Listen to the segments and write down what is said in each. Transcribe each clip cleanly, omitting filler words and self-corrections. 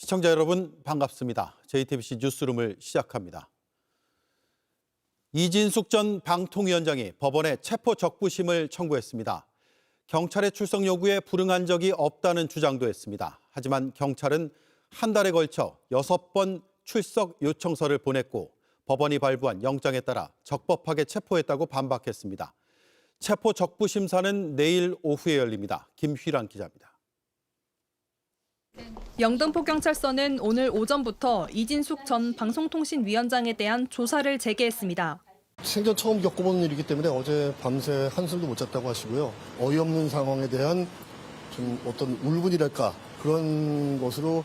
시청자 여러분 반갑습니다. JTBC 뉴스룸을 시작합니다. 이진숙 전 방통위원장이 법원에 체포 적부심을 청구했습니다. 경찰의 출석 요구에 불응한 적이 없다는 주장도 했습니다. 하지만 경찰은 한 달에 걸쳐 6번 출석 요청서를 보냈고 법원이 발부한 영장에 따라 적법하게 체포했다고 반박했습니다. 체포 적부심사는 내일 오후에 열립니다. 김휘란 기자입니다. 영등포경찰서는 오늘 오전부터 이진숙 전 방송통신위원장에 대한 조사를 재개했습니다. 생전 처음 겪어보는 일이기 때문에 어제 밤새 한숨도 못 잤다고 하시고요. 어이없는 상황에 대한 좀 어떤 울분이랄까 그런 것으로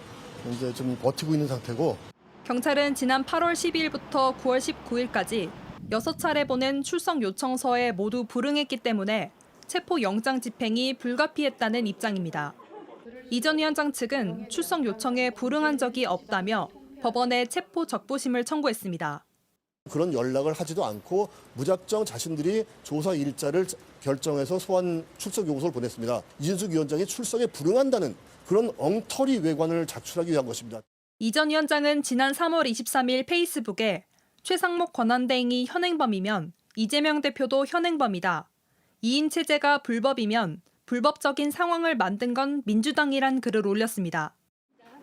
이제 좀 버티고 있는 상태고. 경찰은 지난 8월 12일부터 9월 19일까지 6차례 보낸 출석 요청서에 모두 불응했기 때문에 체포 영장 집행이 불가피했다는 입장입니다. 이 전 위원장 측은 출석 요청에 불응한 적이 없다며 법원에 체포 적부심을 청구했습니다. 그런 연락을 하지도 않고 무작정 자신들이 조사 일자를 결정해서 소환 출석 요구서를 보냈습니다. 이진숙 위원장이 출석에 불응한다는 그런 엉터리 외관을 작출하기 위한 것입니다. 이 전 위원장은 지난 3월 23일 페이스북에 최상목 권한대행이 현행범이면 이재명 대표도 현행범이다. 2인 체제가 불법이면 불법적인 상황을 만든 건 민주당이란 글을 올렸습니다.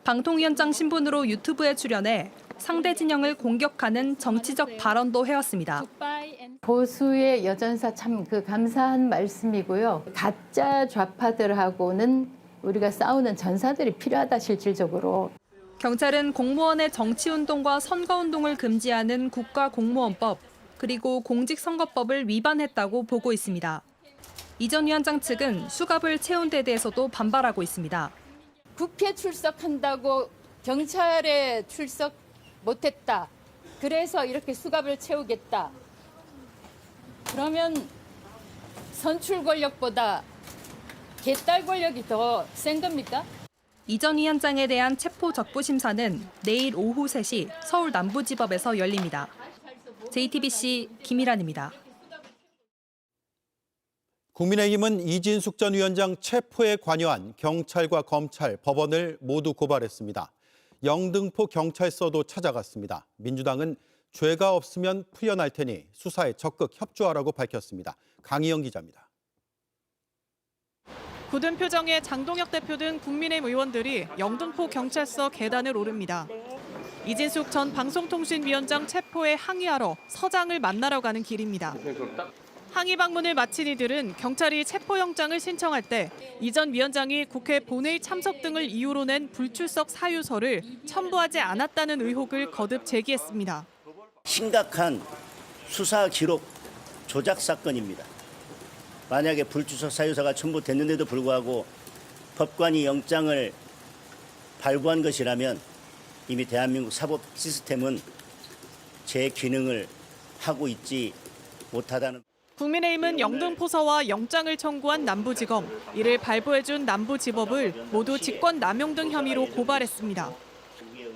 방통위원장 신분으로 유튜브에 출연해 상대 진영을 공격하는 정치적 발언도 해왔습니다. 보수의 여전사 참 감사한 말씀이고요. 가짜 좌파들하고는 우리가 싸우는 전사들이 필요하다 실질적으로. 경찰은 공무원의 정치운동과 선거운동을 금지하는 국가공무원법 그리고 공직선거법을 위반했다고 보고 있습니다. 이 전 위원장 측은 수갑을 채운 데 대해서도 반발하고 있습니다. 국회 출석한다고 경찰에 출석 못했다. 그래서 이렇게 수갑을 채우겠다. 그러면 선출 권력보다 개딸 권력이 더 센 겁니까? 이 전 위원장에 대한 체포 적부심사는 내일 오후 3시 서울 남부지법에서 열립니다. JTBC 김희란입니다. 국민의힘은 이진숙 전 위원장 체포에 관여한 경찰과 검찰, 법원을 모두 고발했습니다. 영등포 경찰서도 찾아갔습니다. 민주당은 죄가 없으면 풀려날 테니 수사에 적극 협조하라고 밝혔습니다. 강희영 기자입니다. 굳은 표정의 장동혁 대표 등 국민의힘 의원들이 영등포 경찰서 계단을 오릅니다. 이진숙 전 방송통신위원장 체포에 항의하러 서장을 만나러 가는 길입니다. 항의 방문을 마친 이들은 경찰이 체포영장을 신청할 때 이 전 위원장이 국회 본회의 참석 등을 이유로 낸 불출석 사유서를 첨부하지 않았다는 의혹을 거듭 제기했습니다. 심각한 수사 기록 조작 사건입니다. 만약에 불출석 사유서가 첨부됐는데도 불구하고 법관이 영장을 발부한 것이라면 이미 대한민국 사법 시스템은 제 기능을 하고 있지 못하다는. 국민의힘은 영등포서와 영장을 청구한 남부지검, 이를 발부해준 남부지법을 모두 직권남용 등 혐의로 고발했습니다.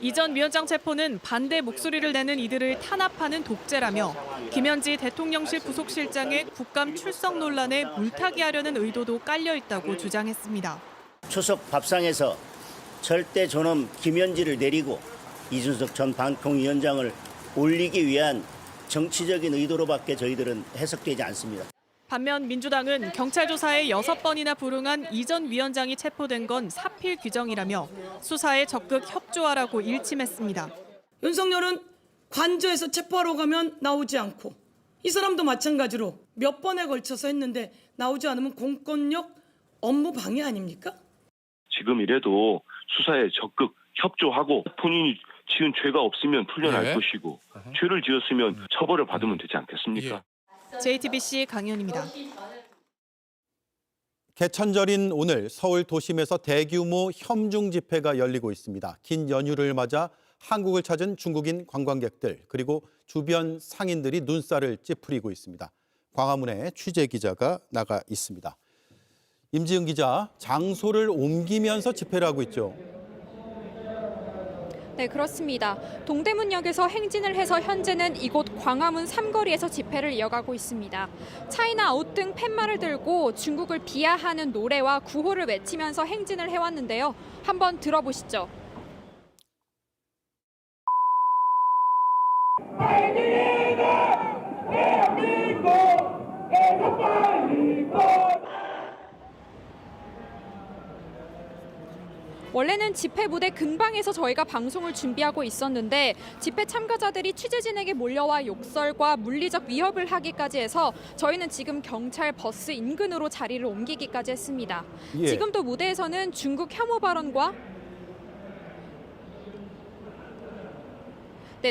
이 전 위원장 체포는 반대 목소리를 내는 이들을 탄압하는 독재라며 김현지 대통령실 부속실장의 국감 출석 논란에 물타기 하려는 의도도 깔려 있다고 주장했습니다. 초석 밥상에서 절대 존엄 김현지를 내리고 이준석 전 방통위원장을 올리기 위한 정치적인 의도로밖에 저희들은 해석되지 않습니다. 반면 민주당은 경찰 조사에 6번이나 불응한 이 전 위원장이 체포된 건 사필 규정이라며 수사에 적극 협조하라고 일침했습니다. 윤석열은 관저에서 체포하러 가면 나오지 않고 이 사람도 마찬가지로 몇 번에 걸쳐서 했는데 나오지 않으면 공권력 업무 방해 아닙니까? 지금 이래도 수사에 적극 협조하고 본인이 지은 죄가 없으면 풀려날 것이고 죄를 지었으면 처벌을 받으면 되지 않겠습니까? JTBC 강현입니다. 개천절인 오늘 서울 도심에서 대규모 협중 집회가 열리고 있습니다. 긴 연휴를 맞아 한국을 찾은 중국인 관광객들 그리고 주변 상인들이 눈살을 찌푸리고 있습니다. 광화문에 취재 기자가 나가 있습니다. 임지은 기자, 장소를 옮기면서 집회를 하고 있죠. 네, 그렇습니다. 동대문역에서 행진을 해서 현재는 이곳 광화문 삼거리에서 집회를 이어가고 있습니다. 차이나 아웃 등 팻말을 들고 중국을 비하하는 노래와 구호를 외치면서 행진을 해왔는데요. 한번 들어보시죠. 원래는 집회 무대 근방에서 저희가 방송을 준비하고 있었는데 집회 참가자들이 취재진에게 몰려와 욕설과 물리적 위협을 하기까지 해서 저희는 지금 경찰 버스 인근으로 자리를 옮기기까지 했습니다. 예. 지금도 무대에서는 중국 혐오 발언과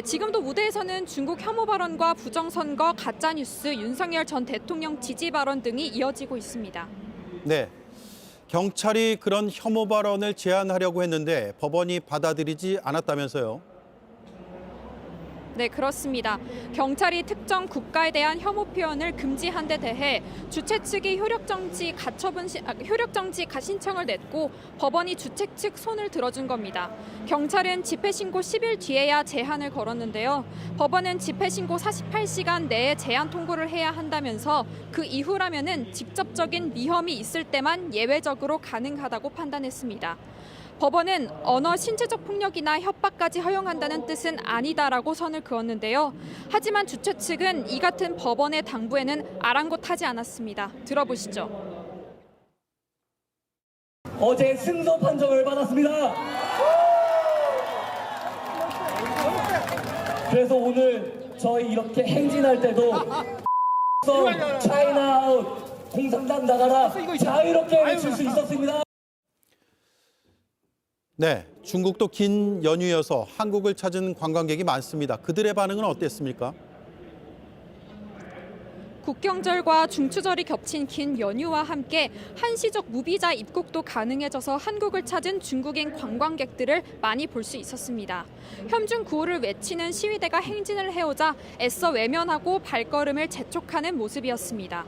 지금도 무대에서는 중국 혐오 발언과 부정선거, 가짜뉴스, 윤석열 전 대통령 지지 발언 등이 이어지고 있습니다. 네. 경찰이 그런 혐오 발언을 제한하려고 했는데 법원이 받아들이지 않았다면서요? 네, 그렇습니다. 경찰이 특정 국가에 대한 혐오 표현을 금지한 데 대해 주최 측이 효력정지 가신청을 냈고 법원이 주최 측 손을 들어준 겁니다. 경찰은 집회 신고 10일 뒤에야 제한을 걸었는데요. 법원은 집회 신고 48시간 내에 제한 통보를 해야 한다면서 그 이후라면은 직접적인 위험이 있을 때만 예외적으로 가능하다고 판단했습니다. 법원은 언어 신체적 폭력이나 협박까지 허용한다는 뜻은 아니다라고 선을 그었는데요. 하지만 주최 측은 이 같은 법원의 당부에는 아랑곳하지 않았습니다. 들어보시죠. 어제 승소 판정을 받았습니다. 그래서 오늘 저희 이렇게 행진할 때도 차이나 아웃 공산당 나가라 자유롭게 외칠 수 있었습니다. 네, 중국도 긴 연휴여서 한국을 찾은 관광객이 많습니다. 그들의 반응은 어땠습니까? 국경절과 중추절이 겹친 긴 연휴와 함께 한시적 무비자 입국도 가능해져서 한국을 찾은 중국인 관광객들을 많이 볼 수 있었습니다. 현중 구호를 외치는 시위대가 행진을 해오자 애써 외면하고 발걸음을 재촉하는 모습이었습니다.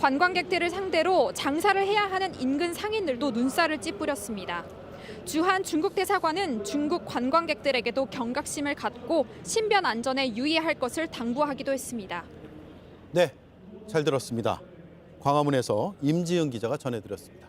관광객들을 상대로 장사를 해야 하는 인근 상인들도 눈살을 찌푸렸습니다. 주한 중국 대사관은 중국 관광객들에게도 경각심을 갖고 신변 안전에 유의할 것을 당부하기도 했습니다. 네, 잘 들었습니다. 광화문에서 임지은 기자가 전해드렸습니다.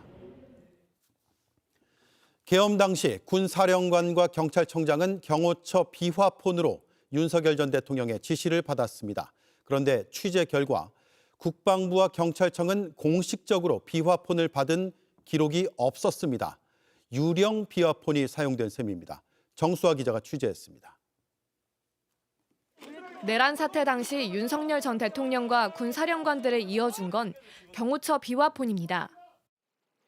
계엄 당시 군 사령관과 경찰청장은 경호처 비화폰으로 윤석열 전 대통령의 지시를 받았습니다. 그런데 취재 결과 국방부와 경찰청은 공식적으로 비화폰을 받은 기록이 없었습니다. 유령 비화폰이 사용된 셈입니다. 정수아 기자가 취재했습니다. 내란 사태 당시 윤석열 전 대통령과 군 사령관들을 이어준 건 경호처 비화폰입니다.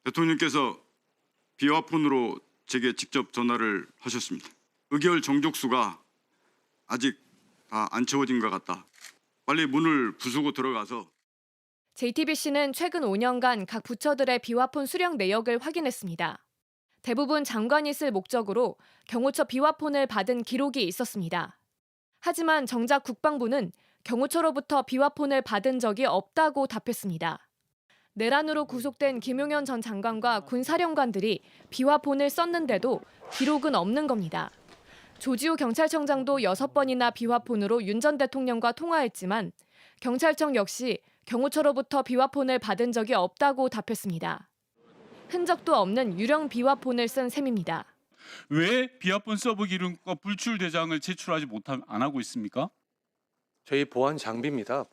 대통령께서 비화폰으로 제게 직접 전화를 하셨습니다. 의결 정족수가 아직 다 안 채워진 것 같다. 빨리 문을 부수고 들어가서. JTBC는 최근 5년간 각 부처들의 비화폰 수령 내역을 확인했습니다. 대부분 장관이 쓸 목적으로 경호처 비화폰을 받은 기록이 있었습니다. 하지만 정작 국방부는 경호처로부터 비화폰을 받은 적이 없다고 답했습니다. 내란으로 구속된 김용현 전 장관과 군 사령관들이 비화폰을 썼는데도 기록은 없는 겁니다. 조지호 경찰청장도 6번이나 비화폰으로 윤 전 대통령과 통화했지만 경찰청 역시 경호처로부터 비화폰을 받은 적이 없다고 답했습니다. 흔적도 없는 유령 비화폰을 쓴 셈입니다. 왜 비화폰 서버 기록과 불출 대장을 제출하지 안 하고 있습니까? 저희 보안 장비입니다.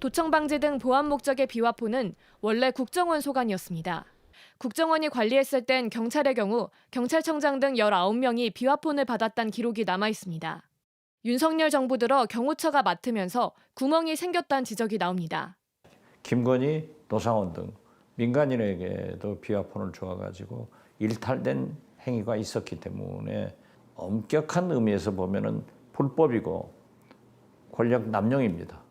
도청 방지 등 보안 목적의 비화폰은 원래 국정원 소관이었습니다. 국정원이 관리했을 땐 경찰의 경우 경찰청장 등 19명이 비화폰을 받았다는 기록이 남아 있습니다. 윤석열 정부 들어 경호처가 맡으면서 구멍이 생겼다는 지적이 나옵니다. 김건희, 노상원 등 민간인에게도 비화폰을 주어가지고 일탈된 행위가 있었기 때문에 엄격한 의미에서 보면은 불법이고 권력 남용입니다.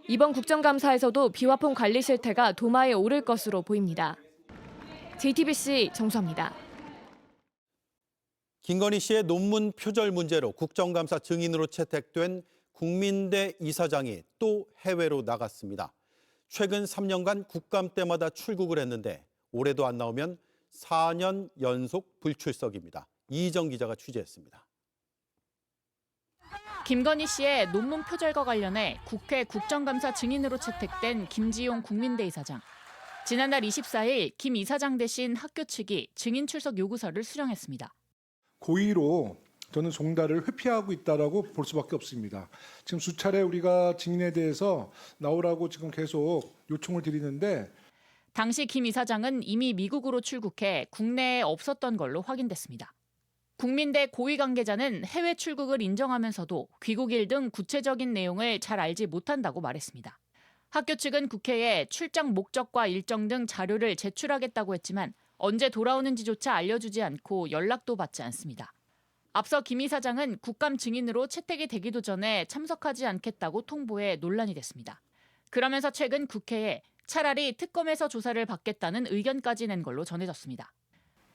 이번 국정감사에서도 비화폰 관리 실태가 도마에 오를 것으로 보입니다. JTBC 정수아입니다. 김건희 씨의 논문 표절 문제로 국정감사 증인으로 채택된 국민대 이사장이 또 해외로 나갔습니다. 최근 3년간 국감 때마다 출국을 했는데 올해도 안 나오면 4년 연속 불출석입니다. 이희정 기자가 취재했습니다. 김건희 씨의 논문 표절과 관련해 국회 국정감사 증인으로 채택된 김지용 국민대 이사장. 지난달 24일 김 이사장 대신 학교 측이 증인 출석 요구서를 수령했습니다. 고의로 저는 송달을 회피하고 있다라고 볼 수밖에 없습니다. 지금 수차례 우리가 증인에 대해서 나오라고 지금 계속 요청을 드리는데 당시 김 이사장은 이미 미국으로 출국해 국내에 없었던 걸로 확인됐습니다. 국민대 고위 관계자는 해외 출국을 인정하면서도 귀국일 등 구체적인 내용을 잘 알지 못한다고 말했습니다. 학교 측은 국회에 출장 목적과 일정 등 자료를 제출하겠다고 했지만 언제 돌아오는지조차 알려주지 않고 연락도 받지 않습니다. 앞서 김 이사장은 국감 증인으로 채택이 되기도 전에 참석하지 않겠다고 통보해 논란이 됐습니다. 그러면서 최근 국회에 차라리 특검에서 조사를 받겠다는 의견까지 낸 걸로 전해졌습니다.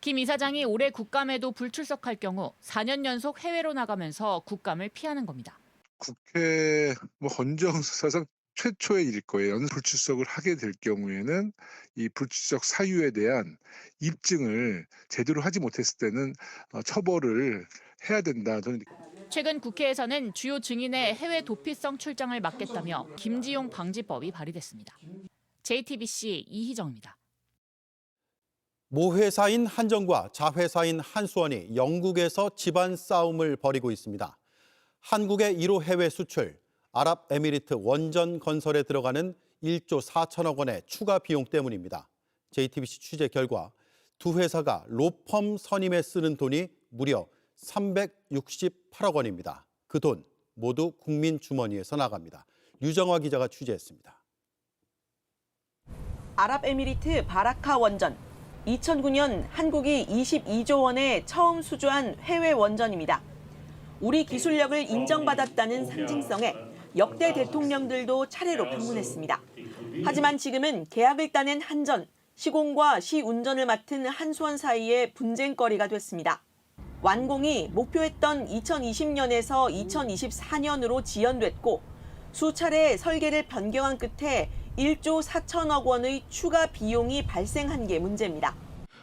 김 이사장이 올해 국감에도 불출석할 경우 4년 연속 해외로 나가면서 국감을 피하는 겁니다. 국회 헌정사상 최초의 일일 거예요. 불출석을 하게 될 경우에는 이 불출석 사유에 대한 입증을 제대로 하지 못했을 때는 처벌을 해야 된다. 저는 최근 국회에서는 주요 증인의 해외 도피성 출장을 막겠다며 김지용 방지법이 발의됐습니다. JTBC 이희정입니다. 모회사인 한전과 자회사인 한수원이 영국에서 집안 싸움을 벌이고 있습니다. 한국의 1호 해외 수출, 아랍에미리트 원전 건설에 들어가는 1조 4천억 원의 추가 비용 때문입니다. JTBC 취재 결과 두 회사가 로펌 선임에 쓰는 돈이 무려 368억 원입니다. 그 돈 모두 국민 주머니에서 나갑니다. 류정화 기자가 취재했습니다. 아랍에미리트 바라카 원전. 2009년 한국이 22조 원에 처음 수주한 해외 원전입니다. 우리 기술력을 인정받았다는 상징성에 역대 대통령들도 차례로 방문했습니다. 하지만 지금은 계약을 따낸 한전, 시공과 시운전을 맡은 한수원 사이에 분쟁거리가 됐습니다. 완공이 목표했던 2020년에서 2024년으로 지연됐고 수차례 설계를 변경한 끝에 1조 4천억 원의 추가 비용이 발생한 게 문제입니다.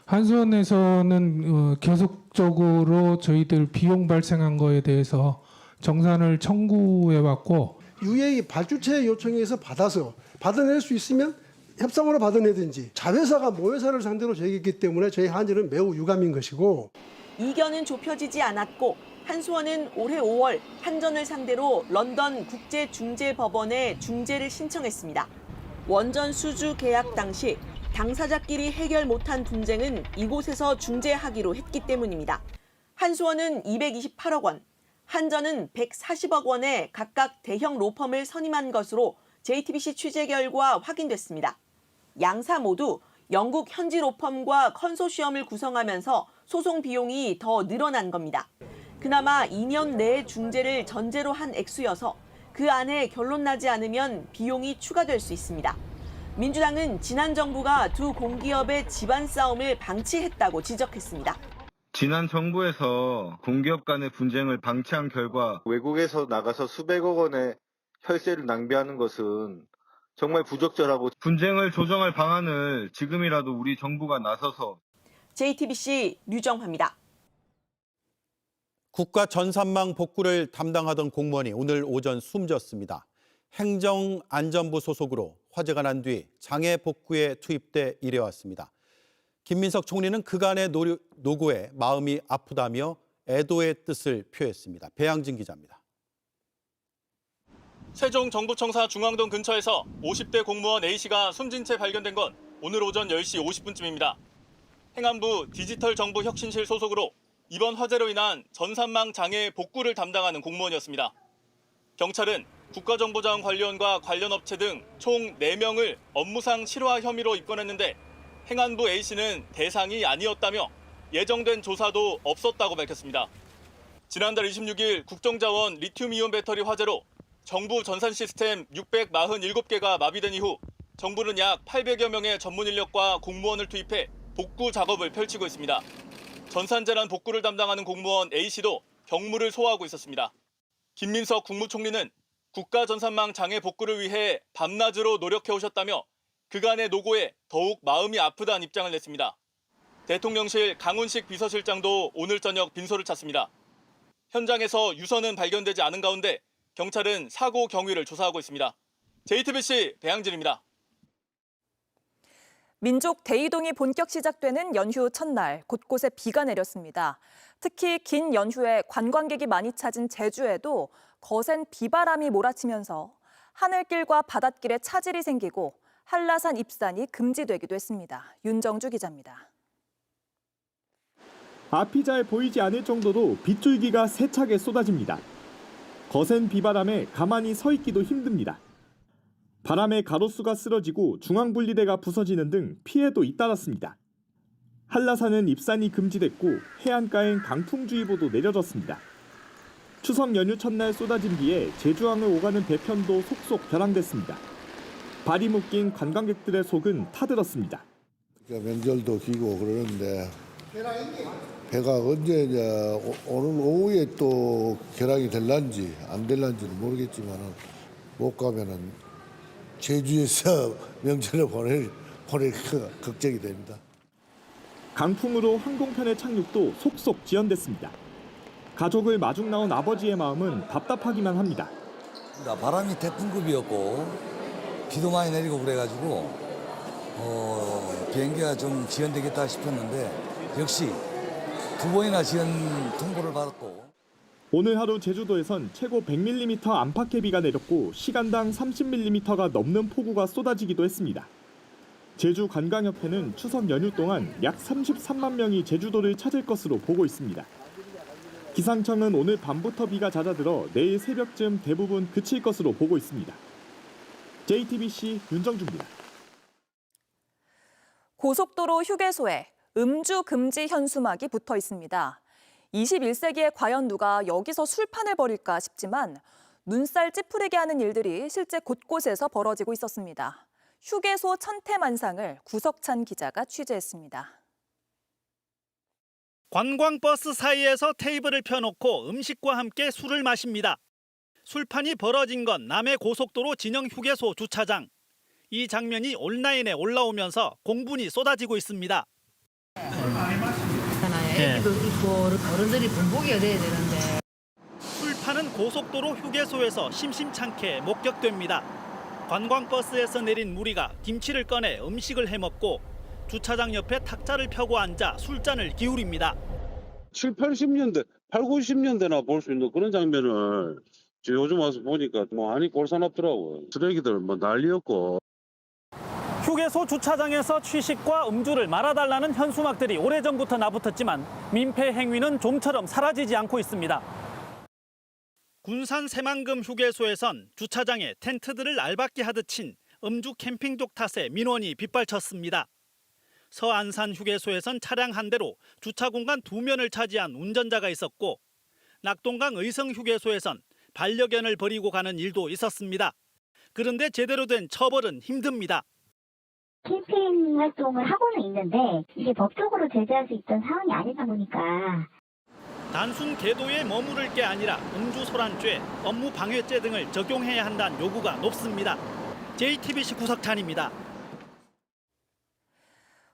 한수원에서는 계속적으로 저희들 비용 발생한 거에 대해서 정산을 청구해왔고 UAE 발주체 요청에서 받아낼 수 있으면 협상으로 받아내든지 자회사가 모회사를 상대로 제기했기 때문에 저희 한전은 매우 유감인 것이고 이견은 좁혀지지 않았고 한수원은 올해 5월 한전을 상대로 런던 국제중재법원에 중재를 신청했습니다. 원전 수주 계약 당시 당사자끼리 해결 못한 분쟁은 이곳에서 중재하기로 했기 때문입니다. 한수원은 228억 원, 한전은 140억 원에 각각 대형 로펌을 선임한 것으로 JTBC 취재 결과 확인됐습니다. 양사 모두 영국 현지 로펌과 컨소시엄을 구성하면서 소송 비용이 더 늘어난 겁니다. 그나마 2년 내에 중재를 전제로 한 액수여서 그 안에 결론 나지 않으면 비용이 추가될 수 있습니다. 민주당은 지난 정부가 두 공기업의 집안 싸움을 방치했다고 지적했습니다. 지난 정부에서 공기업 간의 분쟁을 방치한 결과 외국에서 나가서 수백억 원의 혈세를 낭비하는 것은 정말 부적절하고 분쟁을 조정할 방안을 지금이라도 우리 정부가 나서서 JTBC 류정화입니다. 국가 전산망 복구를 담당하던 공무원이 오늘 오전 숨졌습니다. 행정안전부 소속으로 화재가 난 뒤 장애 복구에 투입돼 일해왔습니다. 김민석 총리는 그간의 노고에 마음이 아프다며 애도의 뜻을 표했습니다. 배양진 기자입니다. 세종 정부청사 중앙동 근처에서 50대 공무원 A씨가 숨진 채 발견된 건 오늘 오전 10시 50분쯤입니다. 행안부 디지털정부혁신실 소속으로 이번 화재로 인한 전산망 장애 복구를 담당하는 공무원이었습니다. 경찰은 국가정보자원관리원과 관련 업체 등 총 4명을 업무상 실화 혐의로 입건했는데 행안부 A씨는 대상이 아니었다며 예정된 조사도 없었다고 밝혔습니다. 지난달 26일 국정자원 리튬이온 배터리 화재로 정부 전산 시스템 647개가 마비된 이후 정부는 약 800여 명의 전문 인력과 공무원을 투입해 복구 작업을 펼치고 있습니다. 전산재난 복구를 담당하는 공무원 A씨도 경무를 소화하고 있었습니다. 김민석 국무총리는 국가전산망 장애 복구를 위해 밤낮으로 노력해오셨다며 그간의 노고에 더욱 마음이 아프다는 입장을 냈습니다. 대통령실 강훈식 비서실장도 오늘 저녁 빈소를 찾습니다. 현장에서 유서는 발견되지 않은 가운데 경찰은 사고 경위를 조사하고 있습니다. JTBC 배양진입니다. 민족 대이동이 본격 시작되는 연휴 첫날 곳곳에 비가 내렸습니다. 특히 긴 연휴에 관광객이 많이 찾은 제주에도 거센 비바람이 몰아치면서 하늘길과 바닷길에 차질이 생기고 한라산 입산이 금지되기도 했습니다. 윤정주 기자입니다. 앞이 잘 보이지 않을 정도로 빗줄기가 세차게 쏟아집니다. 거센 비바람에 가만히 서 있기도 힘듭니다. 바람에 가로수가 쓰러지고 중앙분리대가 부서지는 등 피해도 잇따랐습니다. 한라산은 입산이 금지됐고 해안가엔 강풍주의보도 내려졌습니다. 추석 연휴 첫날 쏟아진 비에 제주항을 오가는 배편도 속속 결항됐습니다. 발이 묶인 관광객들의 속은 타들었습니다. 명절도 기고 그러는데 배가 언제 오늘 오후에 또 결항이 될런지 안 될런지는 모르겠지만 못 가면은 제주에서 명절을 보낼 걱정이 됩니다. 강풍으로 항공편의 착륙도 속속 지연됐습니다. 가족을 마중 나온 아버지의 마음은 답답하기만 합니다. 바람이 태풍급이었고 비도 많이 내리고 그래가지고 비행기가 좀 지연되겠다 싶었는데 역시 2번이나 지연 통보를 받았고. 오늘 하루 제주도에선 최고 100mm 안팎의 비가 내렸고 시간당 30mm가 넘는 폭우가 쏟아지기도 했습니다. 제주관광협회는 추석 연휴 동안 약 33만 명이 제주도를 찾을 것으로 보고 있습니다. 기상청은 오늘 밤부터 비가 잦아들어 내일 새벽쯤 대부분 그칠 것으로 보고 있습니다. JTBC 윤정주입니다. 고속도로 휴게소에 음주 금지 현수막이 붙어 있습니다. 21세기에 과연 누가 여기서 술판을 벌일까 싶지만 눈살 찌푸리게 하는 일들이 실제 곳곳에서 벌어지고 있었습니다. 휴게소 천태만상을 구석찬 기자가 취재했습니다. 관광버스 사이에서 테이블을 펴놓고 음식과 함께 술을 마십니다. 술판이 벌어진 건 남해 고속도로 진영 휴게소 주차장. 이 장면이 온라인에 올라오면서 공분이 쏟아지고 있습니다. 애기도 있고 어른들이 분복이어야 되는데. 술판은 고속도로 휴게소에서 심심찮게 목격됩니다. 관광버스에서 내린 무리가 김치를 꺼내 음식을 해먹고 주차장 옆에 탁자를 펴고 앉아 술잔을 기울입니다. 7, 80년대, 8, 90년대나 볼 수 있는 그런 장면을 요즘 와서 보니까 많이 골사납더라고요. 쓰레기들 난리였고. 휴게소 주차장에서 취식과 음주를 말아달라는 현수막들이 오래전부터 나붙었지만 민폐 행위는 좀처럼 사라지지 않고 있습니다. 군산 새만금 휴게소에선 주차장에 텐트들을 알박기 하듯 친 음주 캠핑족 탓에 민원이 빗발쳤습니다. 서안산 휴게소에선 차량 한 대로 주차 공간 2면을 차지한 운전자가 있었고 낙동강 의성 휴게소에선 반려견을 버리고 가는 일도 있었습니다. 그런데 제대로 된 처벌은 힘듭니다. 캠페인 활동을 하고는 있는데 이게 법적으로 제재할 수 있던 상황이 아니다 보니까 단순 계도에 머무를 게 아니라 음주소란죄, 업무방해죄 등을 적용해야 한다는 요구가 높습니다. JTBC 구석찬입니다.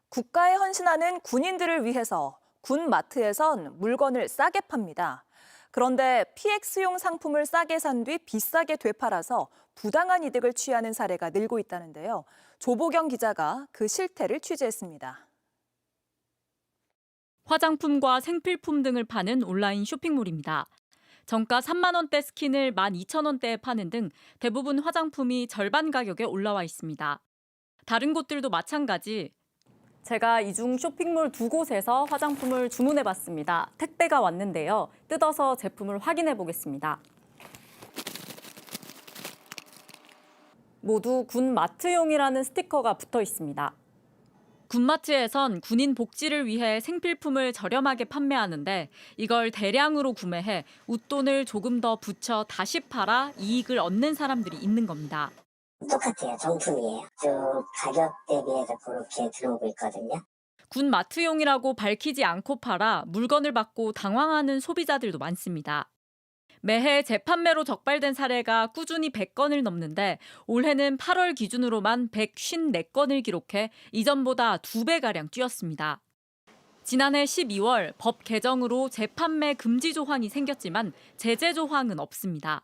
국가에 헌신하는 군인들을 위해서 군 마트에선 물건을 싸게 팝니다. 그런데 PX용 상품을 싸게 산 뒤 비싸게 되팔아서 부당한 이득을 취하는 사례가 늘고 있다는데요. 조보경 기자가 그 실태를 취재했습니다. 화장품과 생필품 등을 파는 온라인 쇼핑몰입니다. 정가 3만 원대 스킨을 12,000원대에 파는 등 대부분 화장품이 절반 가격에 올라와 있습니다. 다른 곳들도 마찬가지. 제가 이 중 쇼핑몰 2곳에서 화장품을 주문해봤습니다. 택배가 왔는데요. 뜯어서 제품을 확인해 보겠습니다. 모두 군 마트용이라는 스티커가 붙어 있습니다. 군마트에선 군인 복지를 위해 생필품을 저렴하게 판매하는데 이걸 대량으로 구매해 웃돈을 조금 더 붙여 다시 팔아 이익을 얻는 사람들이 있는 겁니다. 똑같아요. 정품이에요. 쭉 가격 대비해서 그렇게 들어오고 있거든요. 군 마트용이라고 밝히지 않고 팔아 물건을 받고 당황하는 소비자들도 많습니다. 매해 재판매로 적발된 사례가 꾸준히 100건을 넘는데 올해는 8월 기준으로만 154건을 기록해 이전보다 2배가량 뛰었습니다. 지난해 12월 법 개정으로 재판매 금지 조항이 생겼지만 제재 조항은 없습니다.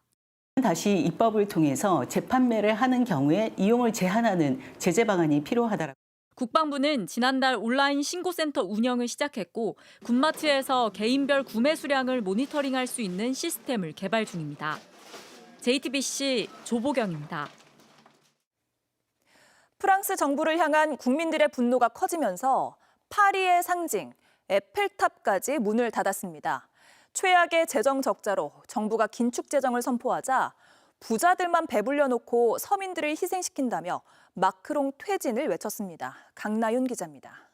다시 입법을 통해서 재판매를 하는 경우에 이용을 제한하는 제재 방안이 필요하다라고. 국방부는 지난달 온라인 신고센터 운영을 시작했고 군마트에서 개인별 구매 수량을 모니터링할 수 있는 시스템을 개발 중입니다. JTBC 조보경입니다. 프랑스 정부를 향한 국민들의 분노가 커지면서 파리의 상징 에펠탑까지 문을 닫았습니다. 최악의 재정 적자로 정부가 긴축 재정을 선포하자 부자들만 배불려 놓고 서민들을 희생시킨다며 마크롱 퇴진을 외쳤습니다. 강나윤 기자입니다.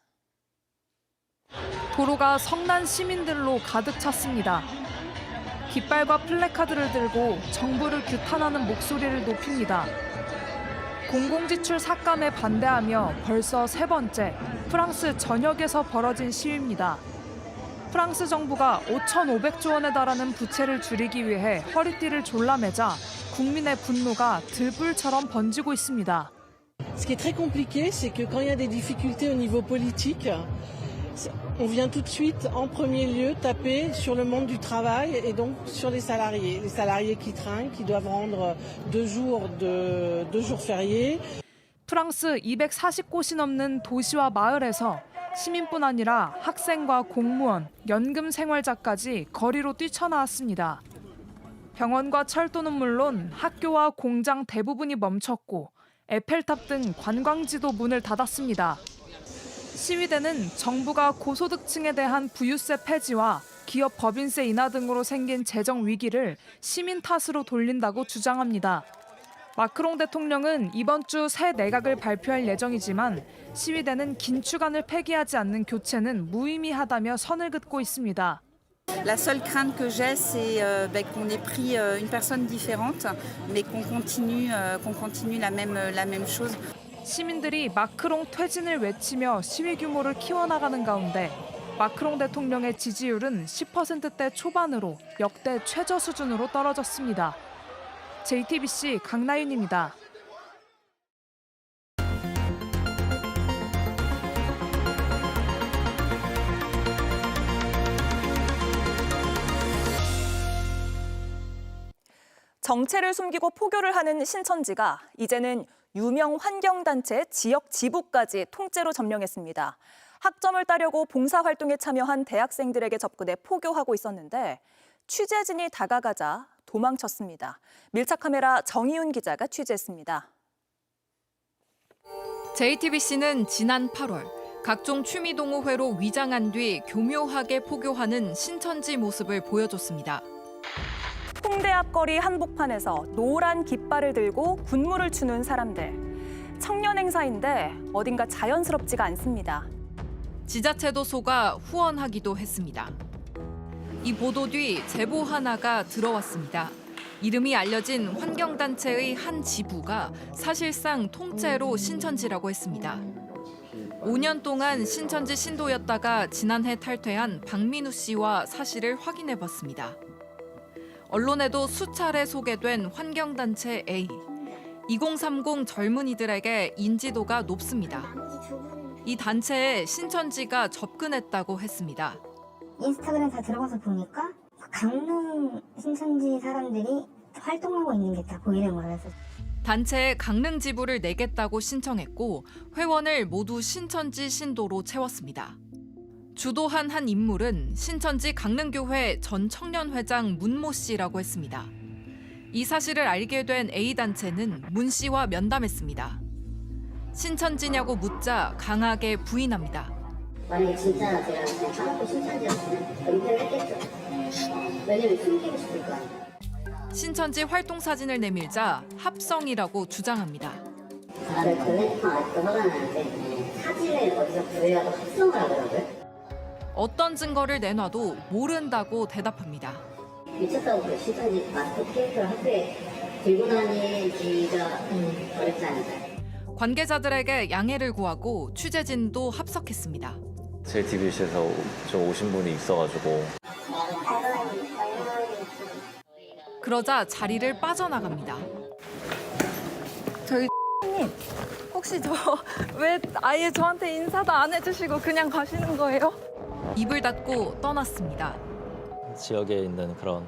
도로가 성난 시민들로 가득 찼습니다. 깃발과 플래카드를 들고 정부를 규탄하는 목소리를 높입니다. 공공지출 삭감에 반대하며 벌써 세 번째 프랑스 전역에서 벌어진 시위입니다. 프랑스 정부가 5,500조 원에 달하는 부채를 줄이기 위해 허리띠를 졸라매자 국민의 분노가 들불처럼 번지고 있습니다. Ce qui est très compliqué, c'est que quand il y a des difficultés au niveau politique, on vient tout de suite en premier lieu taper sur le monde du travail et donc sur les salariés qui trinquent, qui doivent rendre 2 jours fériés. 프랑스 240곳이 넘는 도시와 마을에서 시민뿐 아니라 학생과 공무원, 연금 생활자까지 거리로 뛰쳐나왔습니다. 병원과 철도는 물론 학교와 공장 대부분이 멈췄고 에펠탑 등 관광지도 문을 닫았습니다. 시위대는 정부가 고소득층에 대한 부유세 폐지와 기업 법인세 인하 등으로 생긴 재정 위기를 시민 탓으로 돌린다고 주장합니다. 마크롱 대통령은 이번 주 새 내각을 발표할 예정이지만 시위대는 긴축안을 폐기하지 않는 교체는 무의미하다며 선을 긋고 있습니다. La seule crainte que j'ai, c'est qu'on ait pris une personne différente, mais qu'on continue la même chose. 시민들이 마크롱 퇴진을 외치며 시위 규모를 키워나가는 가운데 마크롱 대통령의 지지율은 10%대 초반으로 역대 최저 수준으로 떨어졌습니다. JTBC 강나윤입니다. 정체를 숨기고 포교를 하는 신천지가 이제는 유명 환경단체 지역 지부까지 통째로 점령했습니다. 학점을 따려고 봉사활동에 참여한 대학생들에게 접근해 포교하고 있었는데 취재진이 다가가자 도망쳤습니다. 밀착카메라 정희윤 기자가 취재했습니다. JTBC는 지난 8월 각종 취미동호회로 위장한 뒤 교묘하게 포교하는 신천지 모습을 보여줬습니다. 홍대 앞거리 한복판에서 노란 깃발을 들고 군무를 추는 사람들. 청년 행사인데 어딘가 자연스럽지가 않습니다. 지자체도 속아 후원하기도 했습니다. 이 보도 뒤 제보 하나가 들어왔습니다. 이름이 알려진 환경단체의 한 지부가 사실상 통째로 신천지라고 했습니다. 5년 동안 신천지 신도였다가 지난해 탈퇴한 박민우 씨와 사실을 확인해봤습니다. 언론에도 수차례 소개된 환경단체 A. 2030 젊은이들에게 인지도가 높습니다. 이 단체에 신천지가 접근했다고 했습니다. 인스타그램 다 들어가서 보니까 강릉 신천지 사람들이 활동하고 있는 게 다 보이는 거라서. 단체에 강릉 지부를 내겠다고 신청했고 회원을 모두 신천지 신도로 채웠습니다. 주도한 한 인물은 신천지 강릉교회 전 청년회장 문모 씨라고 했습니다. 이 사실을 알게 된 A단체는 문 씨와 면담했습니다. 신천지냐고 묻자 강하게 부인합니다. 만약에 진짜 제가 한국 신천지였으면 은퇴를 했겠죠. 왜냐면 숨기고 싶을 거 아니에요. 신천지 활동 사진을 내밀자 합성이라고 주장합니다. 다들 전해주면 아직도 화가 나는데 사진을 어디서 구해와도 합성을 하더라고요. 어떤 증거를 내놔도 모른다고 대답합니다. 미쳤다고 그 신천지 마스크 테이프를 학교에 들고 다니기가 어렵지 않을까요? 관계자들에게 양해를 구하고 취재진도 합석했습니다. JTBC에서 좀 오신 분이 있어가지고. 그러자 자리를 빠져나갑니다. 저희 님 혹시 저 왜 아예 저한테 인사도 안 해주시고 그냥 가시는 거예요? 입을 닫고 떠났습니다. 지역에 있는 그런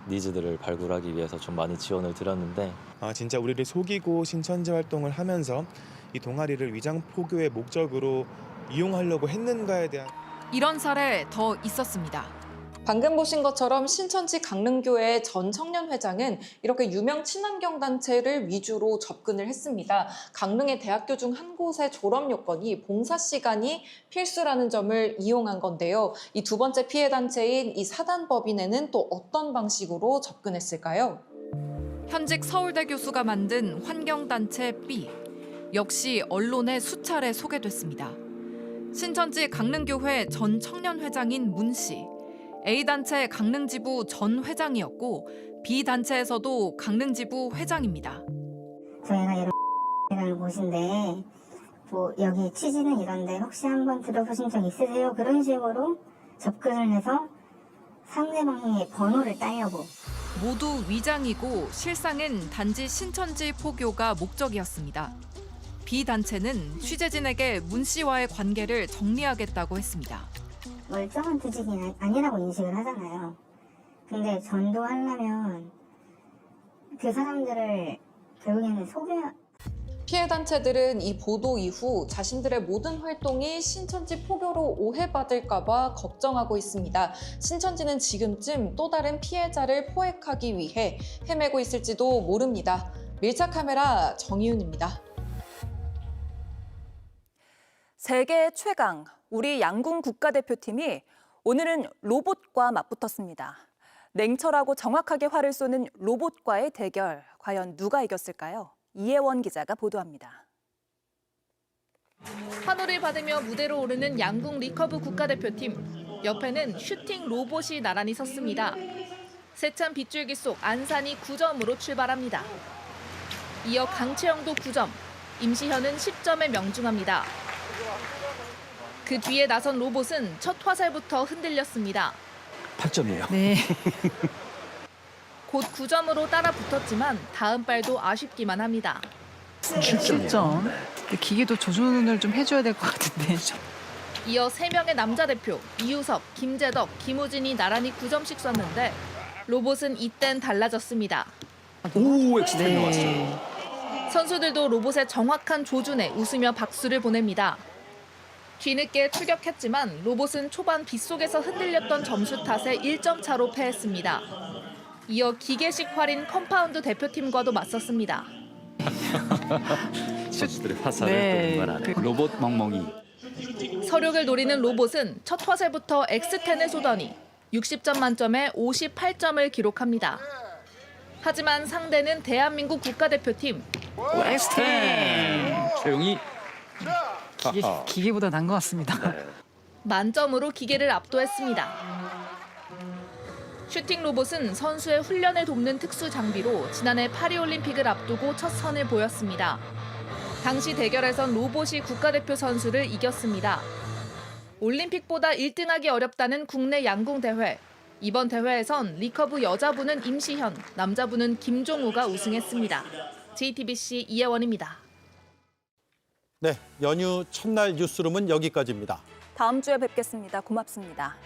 니즈들을 발굴하기 위해서 좀 많이 지원을 드렸는데 진짜 우리를 속이고 신천지 활동을 하면서 이 동아리를 위장 포교의 목적으로 이용하려고 했는가에 대한 이런 사례 더 있었습니다. 방금 보신 것처럼 신천지 강릉교회 전 청년회장은 이렇게 유명 친환경 단체를 위주로 접근을 했습니다. 강릉의 대학교 중 한 곳의 졸업 요건이 봉사 시간이 필수라는 점을 이용한 건데요. 이 두 번째 피해 단체인 이 사단법인에는 또 어떤 방식으로 접근했을까요? 현직 서울대 교수가 만든 환경단체 B. 역시 언론에 수차례 소개됐습니다. 신천지 강릉교회 전 청년회장인 문 씨. A단체 강릉지부 전 회장이었고 B단체에서도 강릉지부 회장입니다. 저희가 여러 곳인데 뭐 여기 취지는 이런데 혹시 한번 들어보신 적 있으세요? 그런 식으로 접근을 해서 상대방의 번호를 따려고. 모두 위장이고 실상은 단지 신천지 포교가 목적이었습니다. B단체는 취재진에게 문 씨와의 관계를 정리하겠다고 했습니다. 멀쩡한 조직이 아니라고 인식을 하잖아요. 근데 전도하려면 그 사람들을 결국에는 피해 단체들은 이 보도 이후 자신들의 모든 활동이 신천지 포교로 오해받을까 봐 걱정하고 있습니다. 신천지는 지금쯤 또 다른 피해자를 포획하기 위해 헤매고 있을지도 모릅니다. 밀착 카메라 정희윤입니다. 세계 최강, 우리 양궁 국가대표팀이 오늘은 로봇과 맞붙었습니다. 냉철하고 정확하게 활을 쏘는 로봇과의 대결, 과연 누가 이겼을까요? 이혜원 기자가 보도합니다. 환호를 받으며 무대로 오르는 양궁 리커브 국가대표팀. 옆에는 슈팅 로봇이 나란히 섰습니다. 세찬 빗줄기 속 안산이 9점으로 출발합니다. 이어 강채영도 9점, 임시현은 10점에 명중합니다. 그 뒤에 나선 로봇은 첫 화살부터 흔들렸습니다. 8점이에요. 네. 곧 9점으로 따라 붙었지만 다음 발도 아쉽기만 합니다. 7점. 기계도 조준을 좀 해줘야 될 것 같은데. 이어 3명의 남자 대표 이우석, 김재덕, 김우진이 나란히 9점씩 쐈는데 로봇은 이땐 달라졌습니다. 오, 엑스트라 나왔어요. 선수들도 로봇의 정확한 조준에 웃으며 박수를 보냅니다. 뒤늦게 출격했지만 로봇은 초반 빗속에서 흔들렸던 점수 탓에 1점 차로 패했습니다. 이어 기계식 활인 컴파운드 대표팀과도 맞섰습니다. 선수들의 화살을 동반하는 로봇 멍멍이. 서륙을 노리는 로봇은 첫 화살부터 X10을 쏘더니 60점 만점에 58점을 기록합니다. 하지만 상대는 대한민국 국가대표팀. X10! 최용이. 기계보다 난 것 같습니다. 만점으로 기계를 압도했습니다. 슈팅 로봇은 선수의 훈련을 돕는 특수 장비로 지난해 파리올림픽을 앞두고 첫 선을 보였습니다. 당시 대결에선 로봇이 국가대표 선수를 이겼습니다. 올림픽보다 1등하기 어렵다는 국내 양궁 대회. 이번 대회에선 리커브 여자부는 임시현, 남자부는 김종우가 우승했습니다. JTBC 이혜원입니다. 네, 연휴 첫날 뉴스룸은 여기까지입니다. 다음 주에 뵙겠습니다. 고맙습니다.